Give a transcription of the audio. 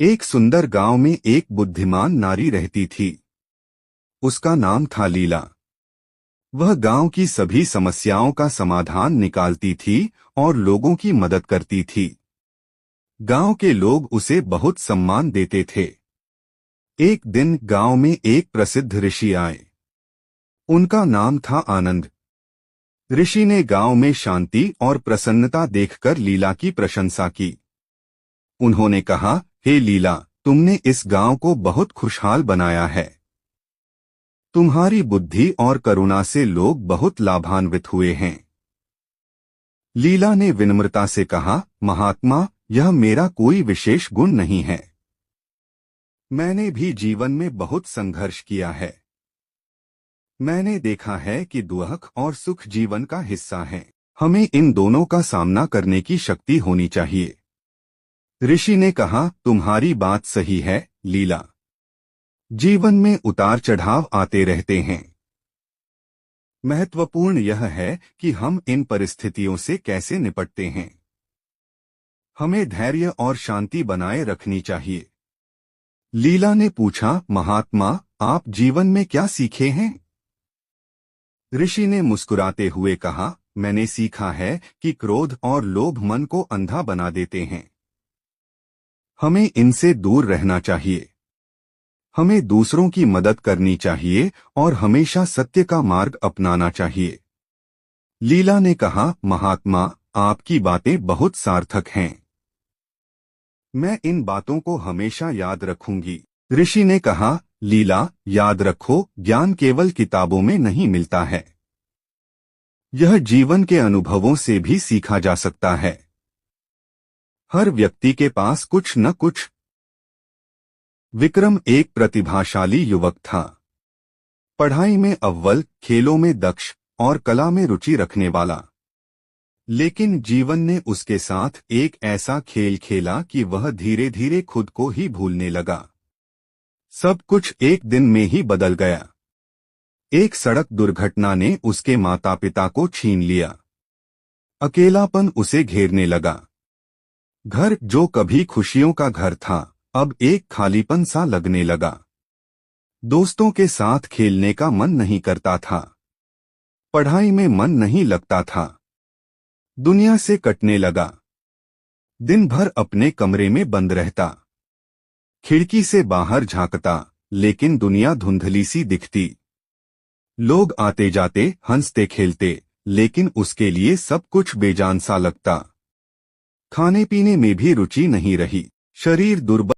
एक सुंदर गांव में एक बुद्धिमान नारी रहती थी। उसका नाम था लीला। वह गांव की सभी समस्याओं का समाधान निकालती थी और लोगों की मदद करती थी। गांव के लोग उसे बहुत सम्मान देते थे। एक दिन गांव में एक प्रसिद्ध ऋषि आए। उनका नाम था आनंद। ऋषि ने गांव में शांति और प्रसन्नता देखकर लीला की प्रशंसा की। उन्होंने कहा, हे लीला, तुमने इस गांव को बहुत खुशहाल बनाया है। तुम्हारी बुद्धि और करुणा से लोग बहुत लाभान्वित हुए हैं। लीला ने विनम्रता से कहा, महात्मा, यह मेरा कोई विशेष गुण नहीं है। मैंने भी जीवन में बहुत संघर्ष किया है। मैंने देखा है कि दुख और सुख जीवन का हिस्सा हैं। हमें इन दोनों का सामना करने की शक्ति होनी चाहिए। ऋषि ने कहा, तुम्हारी बात सही है लीला। जीवन में उतार चढ़ाव आते रहते हैं। महत्वपूर्ण यह है कि हम इन परिस्थितियों से कैसे निपटते हैं। हमें धैर्य और शांति बनाए रखनी चाहिए। लीला ने पूछा, महात्मा, आप जीवन में क्या सीखे हैं? ऋषि ने मुस्कुराते हुए कहा, मैंने सीखा है कि क्रोध और लोभ मन को अंधा बना देते हैं। हमें इनसे दूर रहना चाहिए। हमें दूसरों की मदद करनी चाहिए और हमेशा सत्य का मार्ग अपनाना चाहिए। लीला ने कहा, महात्मा, आपकी बातें बहुत सार्थक हैं। मैं इन बातों को हमेशा याद रखूंगी। ऋषि ने कहा, लीला, याद रखो, ज्ञान केवल किताबों में नहीं मिलता है। यह जीवन के अनुभवों से भी सीखा जा सकता है। हर व्यक्ति के पास कुछ न कुछ। विक्रम एक प्रतिभाशाली युवक था। पढ़ाई में अव्वल, खेलों में दक्ष और कला में रुचि रखने वाला। लेकिन जीवन ने उसके साथ एक ऐसा खेल खेला कि वह धीरे धीरे खुद को ही भूलने लगा। सब कुछ एक दिन में ही बदल गया। एक सड़क दुर्घटना ने उसके माता पिता को छीन लिया। अकेलापन उसे घेरने लगा। घर जो कभी खुशियों का घर था, अब एक खालीपन सा लगने लगा। दोस्तों के साथ खेलने का मन नहीं करता था। पढ़ाई में मन नहीं लगता था। दुनिया से कटने लगा। दिन भर अपने कमरे में बंद रहता। खिड़की से बाहर झांकता, लेकिन दुनिया धुंधली सी दिखती। लोग आते जाते, हंसते खेलते, लेकिन उसके लिए सब कुछ बेजान सा लगता। खाने पीने में भी रुचि नहीं रही। शरीर दुर्बल